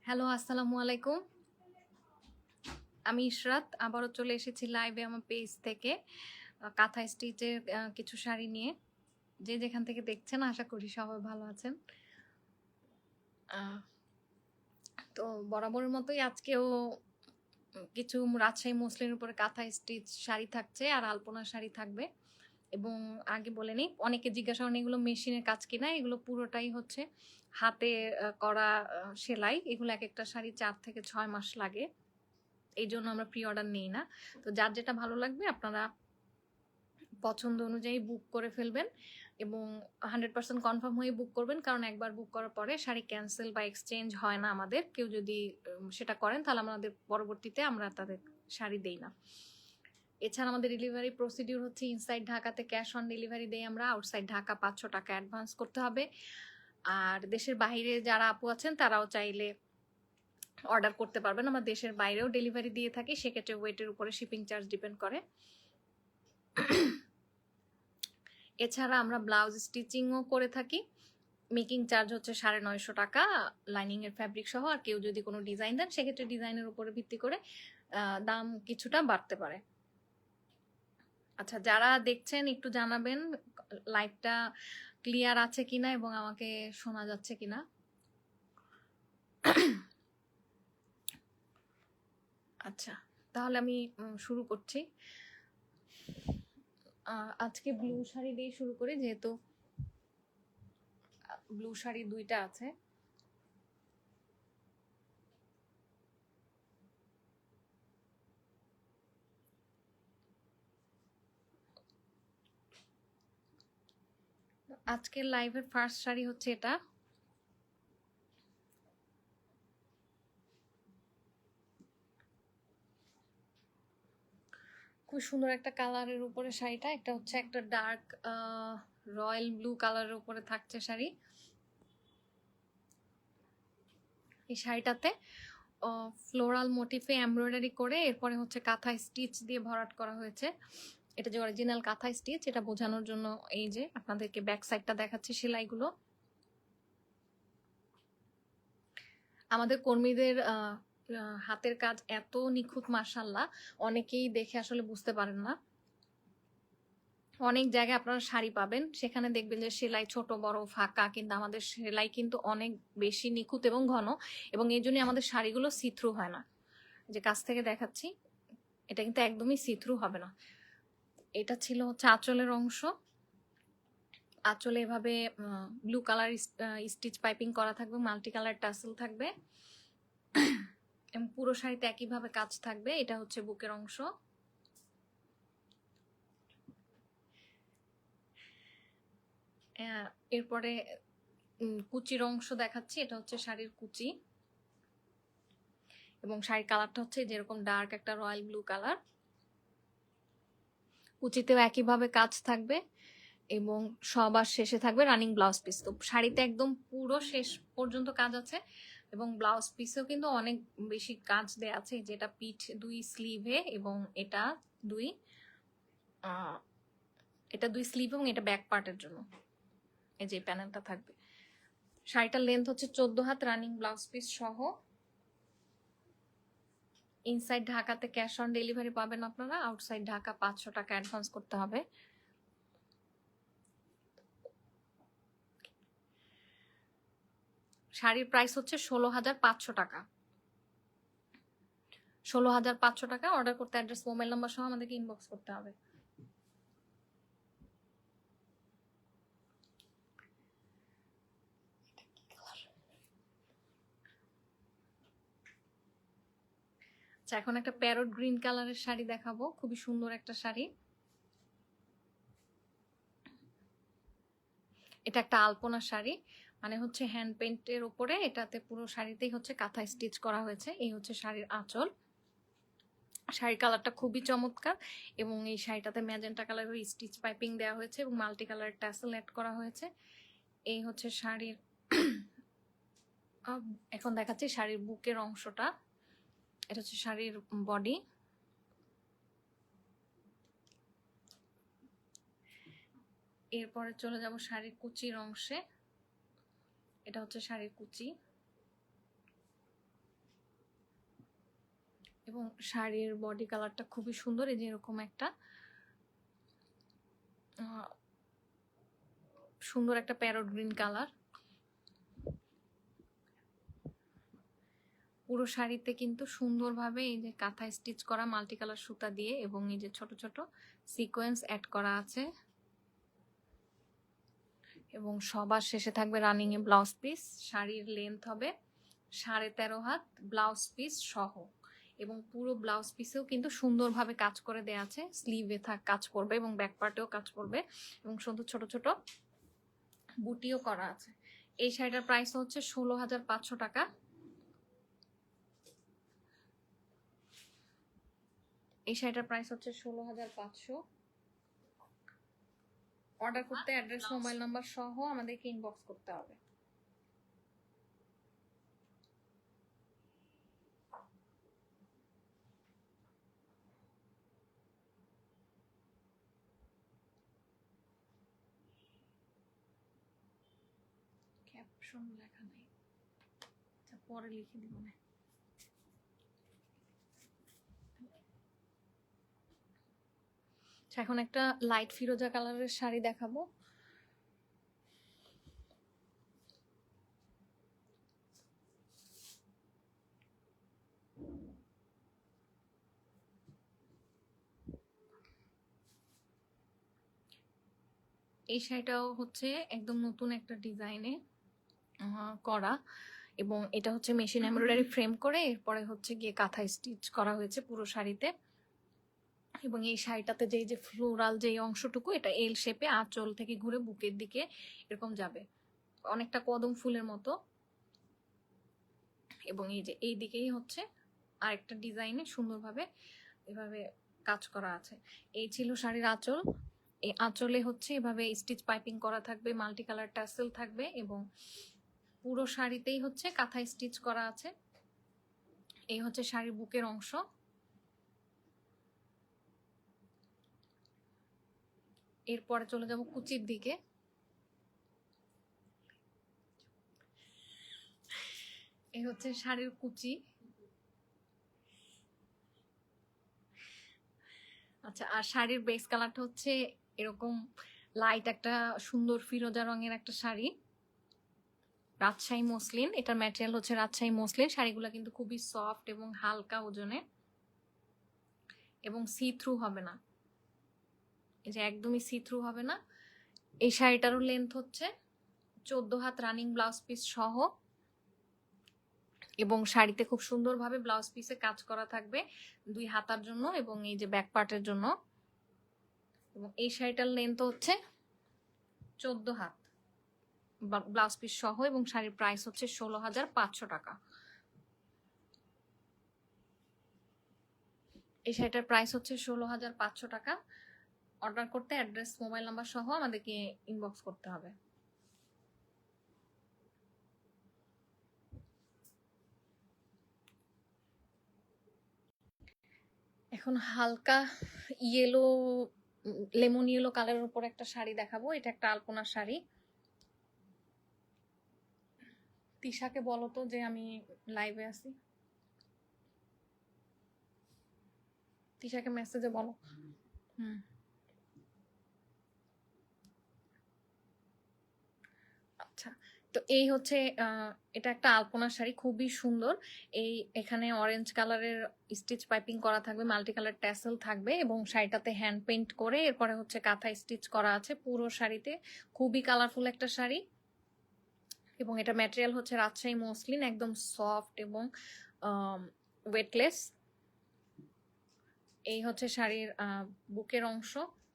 Hello, আসসালামু আলাইকুম। আমি ইশরাত আবারও চলে এসেছি লাইভে আমার পেজ থেকে কাঁথা স্টিচের কিছু শাড়ি নিয়ে। যে যেখান থেকে দেখছেন আশা করি সবাই ভালো আছেন। আ তো বরাবরের মতোই আজকেও কিছু রাজশাহী মসলিনের উপরে কাঁথা স্টিচ শাড়ি থাকছে আর আলপনা শাড়ি থাকবে। এবং আগে বলে নিই, অনেকে জিজ্ঞাসা করেন এগুলো মেশিনের কাজ কিনা? এগুলো পুরোটাই হচ্ছে হাতে করা সেলাই। এগুলো একেকটা শাড়ি ৪ থেকে ৬ মাস লাগে। এইজন্য আমরা প্রি অর্ডার নেই না। তো যার যেটা ভালো লাগবে আপনারা পছন্দ অনুযায়ী বুক করে ফেলবেন এবং 100% কনফার্ম হয়ে বুক করবেন। কারণ একবার বুক করার পরে শাড়ি ক্যানসেল বা এক্সচেঞ্জ হয় না আমাদের। কেউ যদি সেটা করেন তাহলে আমাদের পরবর্তীতে আমরা তাদের শাড়ি দেই না। এছাড়া আমাদের ডেলিভারি প্রসিডিউর হচ্ছে ইনসাইড ঢাকাতে ক্যাশ অন ডেলিভারি দেই আমরা। আউটসাইড ঢাকা ৫০০ টাকা অ্যাডভান্স করতে হবে। আর দেশের বাহিরে যারা আপু আছেন তারাও চাইলে অর্ডার করতে পারবেন। আমরা দেশের বাইরেও ডেলিভারি দিয়ে থাকি। সেক্ষেত্রে ওয়েটের উপরে শিপিং চার্জ ডিপেন্ড করে। এছাড়া আমরা ব্লাউজ স্টিচিংও করে থাকি। মেকিং চার্জ হচ্ছে ৯৫০ টাকা লাইনিং এর ফ্যাব্রিক সহ। আর কেউ যদি কোনো ডিজাইন দেন সেক্ষেত্রে ডিজাইনের উপরে ভিত্তি করে দাম কিছুটা বাড়তে পারে। আচ্ছা, যারা দেখছেন একটু জানাবেন লাইভটা ক্লিয়ার আছে কিনা এবং আমাকে শোনা যাচ্ছে কিনা। আচ্ছা, তাহলে আমি শুরু করছি। আজকে ব্লু শাড়ি দিয়ে শুরু করি, যেহেতু ব্লু শাড়ি ২টা আছে। আজকের লাইভের ফার্স্ট শাড়ি হচ্ছে এটা। খুব সুন্দর একটা কালারের উপরে শাড়িটা। এটা হচ্ছে একটা ডার্ক রয়্যাল ব্লু কালারের উপরে থাকছে শাড়ি। এই শাড়িটাতে ফ্লোরাল মোটিফে এমব্রয়ডারি করে এরপরে হচ্ছে কাঁথা স্টিচ দিয়ে ভরাট করা হয়েছে। এটা যে অরিজিনাল কাঁথা স্টিচ এটা বোঝানোর জন্য এই যে আপনাদেরকে ব্যাক সাইডটা দেখাচ্ছি সেলাইগুলো। আমাদের কর্মীদের হাতের কাজ এত নিখুঁত, মাশাআল্লাহ, অনেকেই দেখে আসলে বুঝতে পারেন না। অনেক জায়গায় আপনারা শাড়ি পাবেন, সেখানে দেখবেন যে সেলাই ছোট বড় ফাঁকা, কিন্তু আমাদের সেলাই কিন্তু অনেক বেশি নিখুঁত এবং ঘন, এবং এই জন্যই আমাদের শাড়িগুলো সিথ্রু হয় না। যে কাছ থেকে দেখাচ্ছি, এটা কিন্তু একদমই সিথ্রু হবে না। এটা ছিল হচ্ছে আঁচলের অংশ। আঁচলে এভাবে ব্লু কালার স্টিচ পাইপিং করা থাকবে, মাল্টি কালার টাসেল থাকবে এবং পুরো শাড়িতে একইভাবে কাজ থাকবে। এটা হচ্ছে বুকের অংশ। এরপরে কুচির অংশ দেখাচ্ছি। এটা হচ্ছে শাড়ির কুচি এবং শাড়ির কালারটা হচ্ছে যেরকম ডার্ক একটা রয়্যাল ব্লু কালার। কুচিতেও একইভাবে কাজ থাকবে এবং সবার শেষে থাকবে রানিং ব্লাউজ পিস। তো শাড়িতে একদম পুরো শেষ পর্যন্ত কাজ আছে এবং ব্লাউজ পিসেও কিন্তু অনেক বেশি কাজ দেয়া আছে, যেটা পিঠ ২ স্লিভে এবং এটা ২ স্লিভ এবং এটা ব্যাক পার্টের জন্য এই যে প্যানেলটা থাকবে। শাড়িটার লেন্থ হচ্ছে ১৪ হাত রানিং ব্লাউজ পিস সহ। ইনসাইড ঢাকাতে ক্যাশ অন ডেলিভারি পাবেন আপনারা। আউটসাইড ঢাকা ৫০০ টাকা অ্যাডভান্স করতে হবে। শাড়ির প্রাইস হচ্ছে ১৬,৫০০ টাকা। ১৬,৫০০ টাকা। অর্ডার করতে অ্যাড্রেস, মোবাইল নাম্বার সহ আমাদেরকে ইনবক্স করতে হবে। আচ্ছা, এখন একটা প্যারট গ্রিন কালারের শাড়ি দেখাবো, খুবই সুন্দর একটা শাড়ি। এটা একটা আলপনা শাড়ি, মানে হচ্ছে হ্যান্ড পেইন্টের উপরে এটাতে পুরো শাড়িতেই হচ্ছে কাঁথা স্টিচ করা হয়েছে। এই হচ্ছে শাড়ির আঁচল। শাড়ির কালারটা খুবই চমৎকার এবং এই শাড়িটাতে ম্যাজেন্টা কালারের স্টিচ পাইপিং দেওয়া হয়েছে এবং মাল্টি কালারের ট্যাসেল অ্যাড করা হয়েছে। এই হচ্ছে শাড়ির এখন দেখাচ্ছি শাড়ির বুকের অংশটা। এটা হচ্ছে শাড়ির বডি। এরপরে চলে যাব শাড়ির কুচির অংশে। এটা হচ্ছে শাড়ির কুচি। এবং শাড়ির বডি কালারটা খুবই সুন্দর, এই যে এরকম একটা সুন্দর একটা প্যারট গ্রিন কালার। পুরো শাড়িতে কিন্তু সুন্দরভাবে এই যে কাঁথা স্টিচ করা মাল্টি কালার সুতা দিয়ে এবং এই যে ছোট ছোট সিকোয়েন্স অ্যাড করা আছে এবং সবার শেষে থাকবে রানিং এ ব্লাউজ পিস। শাড়ির লেন্থ হবে 13.5 হাত ব্লাউজ পিস সহ এবং পুরো ব্লাউজ পিসেও কিন্তু সুন্দরভাবে কাজ করে দেওয়া আছে, স্লিভে কাজ করবে এবং ব্যাক পার্টেও কাজ করবে এবং সুন্দর ছোট ছোট বুটিও করা আছে। এই শাড়িটার প্রাইস হচ্ছে 16,500 টাকা। এই শাড়িটার প্রাইস হচ্ছে 16,500। অর্ডার করতে অ্যাড্রেস মোবাইল নাম্বার সহ আমাদেরকে ইনবক্স করতে হবে। ক্যাপশন লেখা নেই, আচ্ছা পরে লিখে দিব না। এখন একটা লাইট ফিরোজা কালারের শাড়ি দেখাবো। এই শাড়িটাও হচ্ছে একদম নতুন একটা ডিজাইনে করা এবং এটা হচ্ছে মেশিন এমব্রয়ডারি ফ্রেম করে এরপরে হচ্ছে গিয়ে কাঁথা স্টিচ করা হয়েছে পুরো শাড়িতে। এবং এই শাড়িটাতে যেই যে ফ্লোরাল যেই অংশটুকু, এটা এল শেপে আঁচল থেকে ঘুরে বুকের দিকে এরকম যাবে, অনেকটা কদম ফুলের মতো। এবং এই যে এই দিকেই হচ্ছে আরেকটা ডিজাইনে সুন্দরভাবে এভাবে কাজ করা আছে। এই ছিল শাড়ির আঁচল। এই আঁচলে হচ্ছে এভাবে স্টিচ পাইপিং করা থাকবে, মাল্টি কালার টাসেল থাকবে এবং পুরো শাড়িতেই হচ্ছে কাঁথা স্টিচ করা আছে। এই হচ্ছে শাড়ির বুকের অংশ। এরপরে চলে যাব কুচির দিকে। এই হচ্ছে শাড়ির কুচি। আচ্ছা, আর শাড়ির বেস কালারটা হচ্ছে এরকম লাইট একটা সুন্দর ফিরোজা রঙের একটা শাড়ি, রাজশাহী মসলিন। এটার ম্যাটেরিয়াল হচ্ছে রাজশাহী মসলিন। শাড়িগুলো কিন্তু খুবই সফট এবং হালকা ওজনে এবং সি থ্রু হবে না, এই যে একদমই সি থ্রু হবে না। এই শাড়িটারও লেন্থ হচ্ছে 14 হাত রানিং ব্লাউজ পিস সহ এবং শাড়িতে খুব সুন্দরভাবে ব্লাউজ পিসে কাজ করা থাকবে 2 হাতার জন্য এবং এই যে ব্যাক পার্টের জন্য। এবং এই শাড়িটার লেন্থ হচ্ছে 14 হাত ব্লাউজ পিস সহ এবং শাড়ির প্রাইস হচ্ছে 16,500 টাকা। এই শাড়িটার প্রাইস হচ্ছে 16,500 টাকা। অর্ডার করতে অ্যাড্রেস মোবাইল নাম্বার সহ আমাদেরকে ইনবক্স করতে হবে। এখন হালকা ইয়েলো, লেমন ইয়েলো কালারের উপর একটা শাড়ি দেখাবো। এটা একটা আলপনার শাড়ি। তিশাকে বলো তো যে আমি লাইভে আছি, তিশাকে মেসেজে বলো। আচ্ছা, তো এই হচ্ছে এটা একটা আলপনা শাড়ি, খুবই সুন্দর। এই এখানে অরেঞ্জ কালারের স্টিচ পাইপিং করা থাকবে, মাল্টি কালার ট্যাসেল থাকবে এবং শাড়িটাতে হ্যান্ড পেইন্ট করে এরপরে হচ্ছে কাঁথা স্টিচ করা আছে পুরো শাড়িতে। খুবই কালারফুল একটা শাড়ি এবং এটা ম্যাটেরিয়াল হচ্ছে রাজশাহী মসলিন, একদম সফট এবং ওয়েটলেস। এই হচ্ছে শাড়ির বুকের অংশ।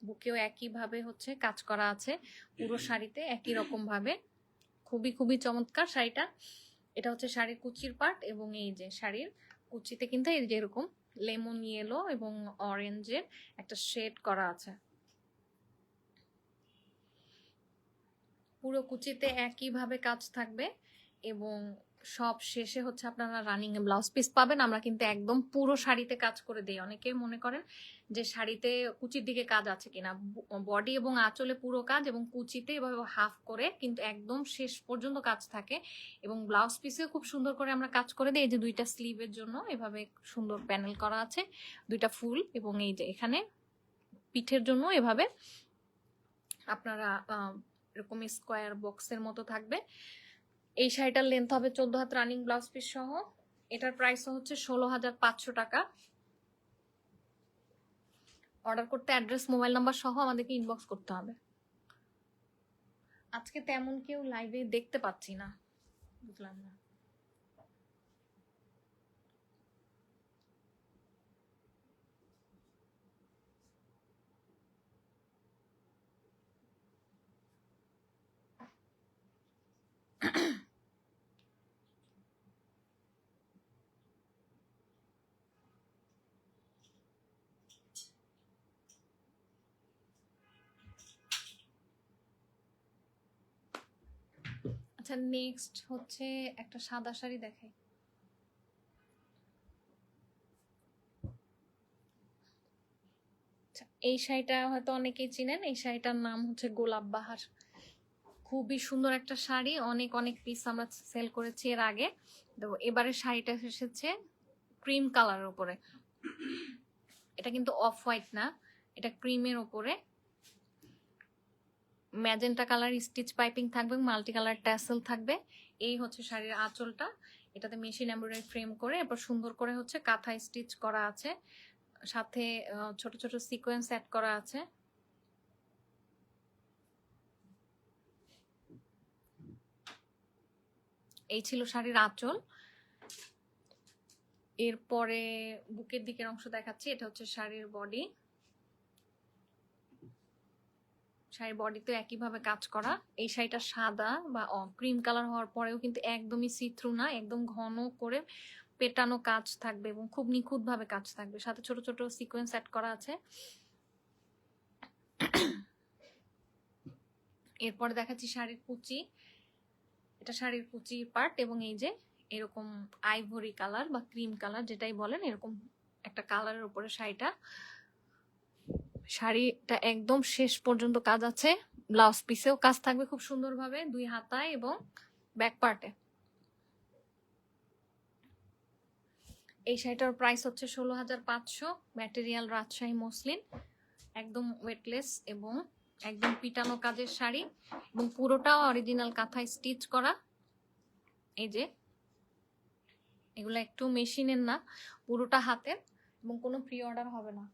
বুকেও একইভাবে হচ্ছে কাজ করা আছে পুরো শাড়িতে একই রকম ভাবে। খুবই খুবই চমৎকার শাড়িটা। এটা হচ্ছে শাড়ির কুচির পার্ট এবং এই যে শাড়ির কুচিতে কিন্তু এই যে এরকম লেমন ইয়েলো এবং অরেঞ্জের একটা শেড করা আছে। পুরো কুচিতে একইভাবে কাজ থাকবে এবং সব শেষে হচ্ছে আপনারা রানিং এ ব্লাউজ পিস পাবেন। আমরা কিন্তু একদম পুরো শাড়িতে কাজ করে দেই। অনেকে মনে করেন যে শাড়িতে কুচির দিকে কাজ আছে কিনা, বডি এবং আঁচলে পুরো কাজ এবং কুচিতে এভাবে হাফ করে কিন্তু একদম শেষ পর্যন্ত কাজ থাকে। এবং ব্লাউজ পিসেও খুব সুন্দর করে আমরা কাজ করে দিই। এই যে দুইটা স্লিভের জন্য এভাবে সুন্দর প্যানেল করা আছে, দুইটা ফুল, এবং এই যে এখানে পিঠের জন্য এভাবে আপনারা এরকম স্কোয়ার বক্সের মতো থাকবে। এই শাড়িটার লেন্থ হবে 14 হাত রানিং ব্লাউজ পিস সহ। এটার প্রাইস হচ্ছে 16,500 টাকা। অর্ডার করতে অ্যাড্রেস মোবাইল নাম্বার সহ আমাদেরকে ইনবক্স করতে হবে। আজকে তেমন কেউ লাইভে দেখতে পাচ্ছি না, বুঝলাম না। আচ্ছা, নেক্সট হচ্ছে একটা সাদা শাড়ি দেখাই। এই শাড়িটা হয়তো অনেকেই চিনেন। এই শাড়িটার নাম হচ্ছে গোলাপ বাহার। খুবই সুন্দর একটা শাড়ি, অনেক অনেক পিস আমরা সেল করেছি এর আগে। তো এবারে শাড়িটা এসেছে ক্রিম কালারের উপরে। এটা কিন্তু অফ হোয়াইট না, এটা ক্রিমের উপরে ম্যাজেন্টা কালার স্টিচ পাইপিং থাকবে, মাল্টি কালার ট্যাসেল থাকবে। এই হচ্ছে শাড়ির আঁচলটা। এটাতে মেশিন এমব্রয়ডারি ফ্রেম করে এরপর সুন্দর করে হচ্ছে কাঁথা স্টিচ করা আছে, সাথে ছোট ছোট সিকোয়েন্স অ্যাড করা আছে। এই ছিল শাড়ির আঁচল। এরপরে বুকের দিকের অংশ দেখাচ্ছি। এটা হচ্ছে শাড়ির বডি। শাড়ির বডিতে একইভাবে কাজ করা। এই শাড়িটা সাদা বা ক্রিম কালার হওয়ার পরেও কিন্তু একদমই সি থ্রু না, একদম ঘন করে পেটানো কাজ থাকবে এবং খুব নিখুঁত ভাবে কাজ থাকবে, সাথে ছোট ছোট সিকোয়েন্স অ্যাড করা আছে। এরপরে দেখাচ্ছি শাড়ির কুচি। এটা শাড়ির কুচি পার্ট এবং এই যে এরকম আইভরি কালার বা ক্রিম কালার যেটাই বলেন, এরকম একটা কালারের উপরে শাড়িটা। শাড়িটা একদম শেষ পর্যন্ত কাজ আছে। ব্লাউজ পিসেও কাজ থাকবে খুব সুন্দরভাবে, দুই হাতায় এবং ব্যাক পার্টে। এই শাড়িটার প্রাইস হচ্ছে 16,500। ম্যাটেরিয়াল রাজশাহী মসলিন, একদম ওয়েটলেস এবং একদম পিটানো কাজের শাড়ি এবং পুরোটা অরিজিনাল কাঁথায় স্টিচ করা। এই যে এগুলো একটু মেশিনের না, পুরোটা হাতের, এবং কোনো প্রি অর্ডার হবে না।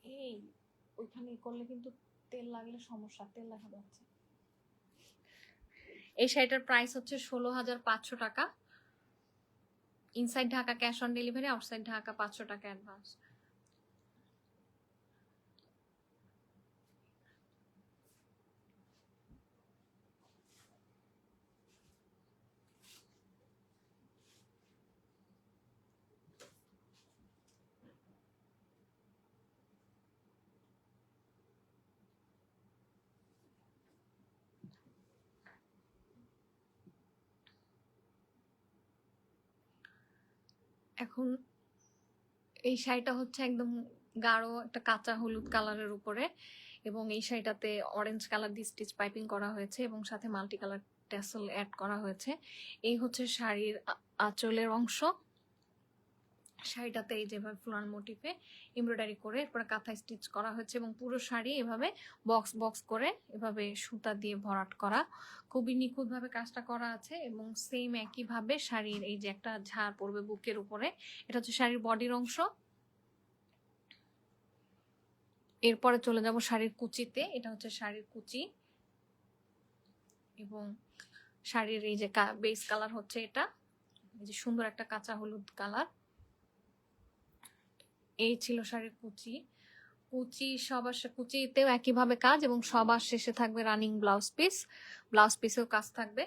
এই ওইখানে করলে কিন্তু তেল লাগলে সমস্যা, তেল লাগা যাচ্ছে। এই শাড়িটার প্রাইস হচ্ছে 16,500 টাকা। Inside Dhaka cash on delivery, outside Dhaka 500 টাকা অ্যাডভান্স। এখন এই শাড়িটা হচ্ছে একদম গাঢ় একটা কাঁচা হলুদ কালারের উপরে, এবং এই শাড়িটাতে অরেঞ্জ কালার দিয়ে স্টিচ পাইপিং করা হয়েছে এবং সাথে মাল্টি কালার ট্যাসেল অ্যাড করা হয়েছে। এই হচ্ছে শাড়ির আঁচলের অংশ। শাড়িটাতে এই যেভাবে ফ্লোরাল মোটিফে এমব্রয়ডারি করে এরপরে কাঁথা স্টিচ করা হয়েছে এবং পুরো শাড়ি এভাবে বক্স বক্স করে এভাবে সুতা দিয়ে ভরাট করা, খুবই নিখুঁতভাবে কাজটা করা আছে। এবং সেম একইভাবে শাড়ির এই যে একটা ঝাড় পড়বে বুকের উপরে, এটা হচ্ছে শাড়ির বডির অংশ। এরপরে চলে যাব শাড়ির কুচিতে। এটা হচ্ছে শাড়ির কুচি এবং শাড়ির এই যে বেস কালার হচ্ছে এটা, এই যে সুন্দর একটা কাঁচা হলুদ কালার। এই ছিল শাড়ির কুচি। কুচিতেও একইভাবে কাজ এবং সবার শেষে থাকবে রানিং ব্লাউজ পিস। ব্লাউজ পিসেও কাজ থাকবে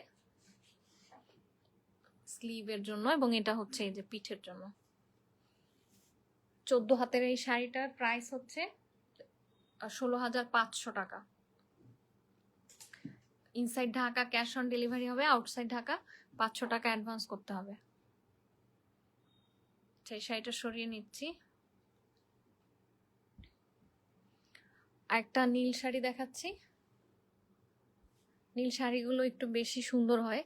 স্লিভের জন্য, এবং এটা হচ্ছে এই যে পিঠের জন্য। 14 হাতের এই শাড়িটার প্রাইস হচ্ছে 16,500 টাকা। Inside Dhaka cash on delivery হবে, আউটসাইড ঢাকা 500 টাকা অ্যাডভান্স করতে হবে। সেই শাড়িটা সরিয়ে নিচ্ছি। একটা নীল শাড়ি দেখাচ্ছি। নীল শাড়িগুলো একটু বেশি সুন্দর হয়,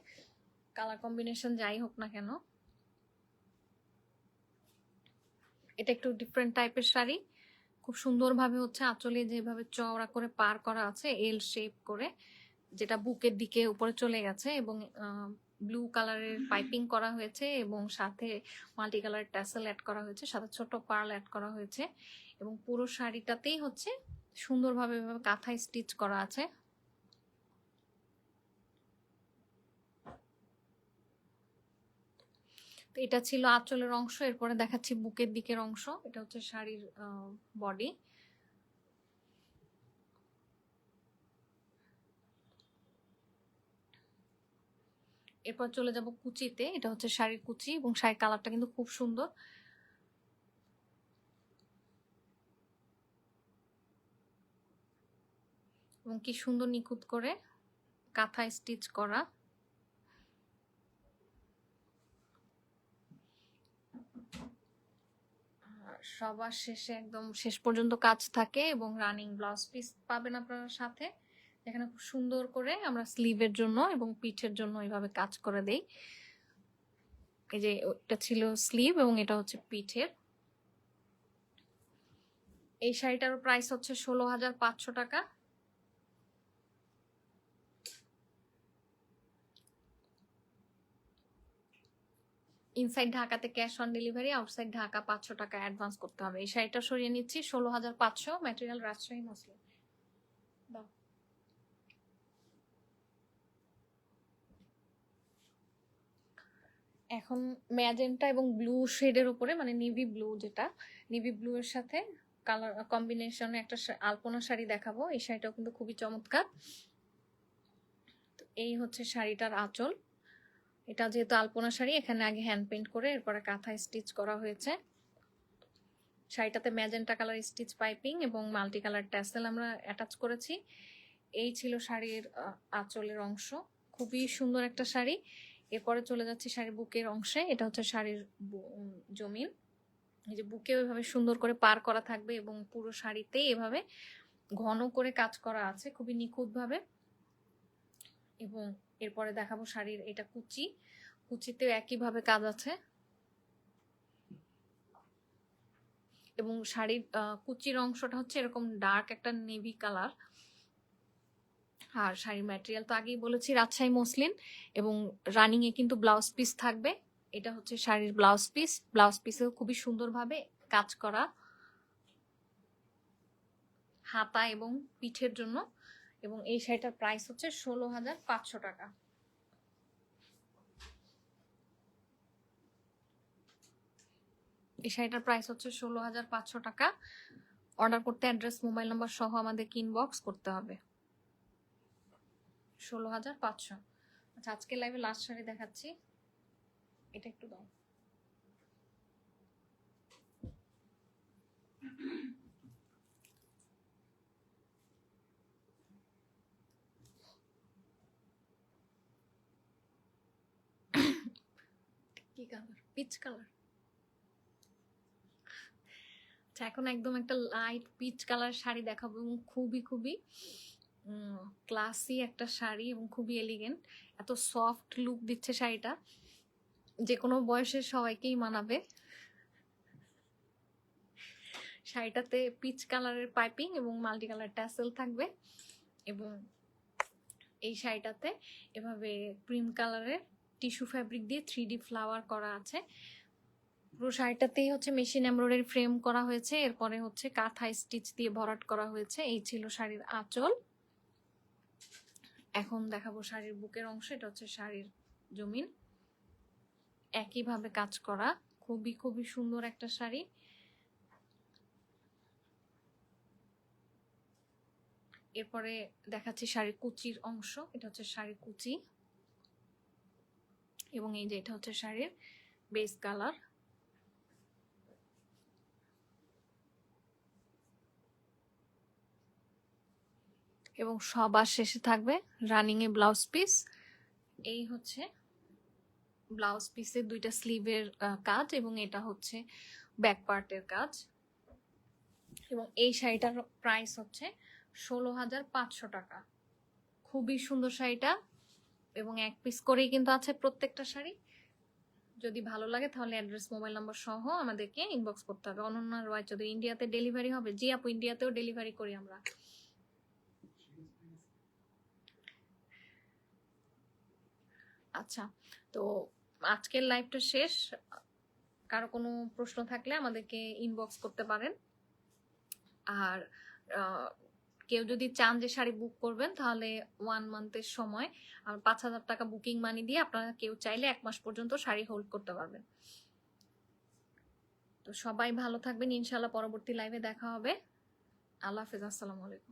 কালার কম্বিনেশন যাই হোক না কেন। এটা একটু ডিফারেন্ট টাইপের শাড়ি, খুব সুন্দরভাবে হচ্ছে আঁচলে যেভাবে চওড়া করে পার করা আছে এল শেপ করে, যেটা বুকের দিকে উপরে চলে গেছে, এবং ব্লু কালারের পাইপিং করা হয়েছে এবং সাথে মাল্টি কালার ট্যাসেল অ্যাড করা হয়েছে, সাথে ছোট পার্ল অ্যাড করা হয়েছে, এবং পুরো শাড়িটাতেই হচ্ছে সুন্দরভাবে কাঁথায় স্টিচ করা আছে। তো এটা ছিল আঁচলের অংশ। এরপরে দেখাচ্ছি বুকের দিকের অংশ। এটা হচ্ছে শাড়ির বডি। এরপর চলে যাব কুচিতে। এটা হচ্ছে শাড়ির কুচি এবং শাড়ির কালারটা কিন্তু খুব সুন্দর। এবং কি সুন্দর নিখুঁত করে কাঁথায় স্টিচ করা। সবার শেষে একদম শেষ পর্যন্ত কাজ থাকে এবং রানিং ব্লাউজ পিস পাবেন আপনারা সাথে, এখানে খুব সুন্দর করে আমরা স্লিভের জন্য এবং পিঠের জন্য এইভাবে কাজ করে দেই। এই যে এটা ছিল স্লিভ এবং এটা হচ্ছে পিঠের। এই শাড়িটার প্রাইস হচ্ছে 16,500 টাকা। ইনসাইড ঢাকাতে cash on delivery, outside Dhaka 500 টাকা অ্যাডভান্স করতে হবে। এই শাড়িটা সরিয়ে নিচ্ছি। 16,500, ম্যাটেরিয়াল রাজশাহী মসলিন। দাও। এখন ম্যাজেন্টা এবং ব্লু শেডের উপরে, মানে নেভি ব্লু, যেটা নেভি ব্লু এর সাথে কালার কম্বিনেশনে একটা আলপনা শাড়ি দেখাবো। এই শাড়িটাও কিন্তু খুবই চমৎকার। তো এই হচ্ছে শাড়িটার আঁচল। এটা যেহেতু আলপনা শাড়ি, এখানে আগে হ্যান্ড পেইন্ট করে এরপরে কাঁথায় স্টিচ করা হয়েছে। শাড়িটাতে ম্যাজেন্টা কালার স্টিচ পাইপিং এবং মাল্টি কালার ট্যাসেল আমরা অ্যাটাচ করেছি। এই ছিল শাড়ির আঁচলের অংশ। খুবই সুন্দর একটা শাড়ি। এরপরে চলে যাচ্ছে শাড়ির বুকের অংশে। এটা হচ্ছে শাড়ির জমিন। এই যে বুকে ওইভাবে সুন্দর করে পার করা থাকবে এবং পুরো শাড়িতেই এভাবে ঘন করে কাজ করা আছে খুবই নিখুঁতভাবে। এবং এরপরে দেখাবো শাড়ির এটা কুচি। কুচিতেও একইভাবে কাজ আছে এবং শাড়ির কুচির অংশটা হচ্ছে এরকম ডার্ক একটা নেভি কালার। আর শাড়ির ম্যাটেরিয়াল তো আগেই বলেছি রাজশাহী মসলিন, এবং রানিং এ কিন্তু ব্লাউজ পিস থাকবে। এটা হচ্ছে শাড়ির ব্লাউজ পিস। ব্লাউজ পিসেও খুবই সুন্দরভাবে কাজ করা, হাতা এবং পিঠের জন্য। এবং এই শাড়িটার প্রাইস হচ্ছে 16,500 টাকা। এই শাড়িটার প্রাইস হচ্ছে 16,500 টাকা। অর্ডার করতে অ্যাড্রেস, মোবাইল নাম্বার সহ আমাদেরকে ইনবক্স করতে হবে। 16,500। আচ্ছা, আজকে লাইভে লাস্ট শাড়ি দেখাচ্ছি। এটা একটু দাও। কি কালার? Peach colour. আচ্ছা, এখন একদম একটা লাইট পিচ কালার শাড়ি দেখাবো এবং খুবই খুবই ক্লাসি একটা শাড়ি এবং খুবই এলিগেন্ট। এত সফট লুক দিচ্ছে শাড়িটা, যে কোনো বয়সের সবাইকেই মানাবে। শাড়িটাতে পিচ কালারের পাইপিং এবং মাল্টি কালার ট্যাসেল থাকবে, এবং এই শাড়িটাতে এভাবে ক্রিম কালারের টিস্যু ফ্যাব্রিক দিয়ে 3D ফ্লাওয়ার করা আছে। পুরো শাড়িটাতেই হচ্ছে মেশিন এমব্রয়ডারি ফ্রেম করা হয়েছে, এরপরে হচ্ছে কাঁথায় স্টিচ দিয়ে ভরাট করা হয়েছে। এই ছিল শাড়ির আঁচল। এখন দেখাবো শাড়ির বুকের অংশ। এটা হচ্ছে শাড়ির জমিন, একইভাবে কাজ করা, খুবই খুবই সুন্দর একটা শাড়ি। এরপরে দেখাচ্ছি শাড়ির কুচির অংশ। এটা হচ্ছে শাড়ির কুচি, এবং এই যে এটা হচ্ছে শাড়ির বেস কালার। এবং সবার শেষে থাকবে রানিং এ ব্লাউজ পিস। এই হচ্ছে ব্লাউজ পিসের 2টা স্লিভের কাজ, এবং এটা হচ্ছে ব্যাক পার্টের কাজ। এবং এই শাড়িটার প্রাইস হচ্ছে 16,500 টাকা। খুবই সুন্দর শাড়িটা, এবং এক পিস করেই কিন্তু আছে প্রত্যেকটা শাড়ি। যদি ভালো লাগে তাহলে অ্যাড্রেস, মোবাইল নাম্বার সহ আমাদেরকে ইনবক্স করতে হবে। অনন্যা রয় চৌধুরী, ইন্ডিয়াতে ডেলিভারি হবে? জি আপু, ইন্ডিয়াতেও ডেলিভারি করি আমরা। আচ্ছা, তো আজকের লাইভটা শেষ। কারো কোনো প্রশ্ন থাকলে আমাদেরকে ইনবক্স করতে পারেন। আর কেউ যদি চান যে শাড়ি বুক করবেন, তাহলে 1 মান্থের সময় আর 5,000 টাকা বুকিং মানি দিয়ে আপনারা কেউ চাইলে 1 মাস পর্যন্ত শাড়ি হোল্ড করতে পারবেন। তো সবাই ভালো থাকবেন, ইনশাল্লাহ পরবর্তী লাইভে দেখা হবে। আল্লাহ হাফেজ, আসসালামু আলাইকুম।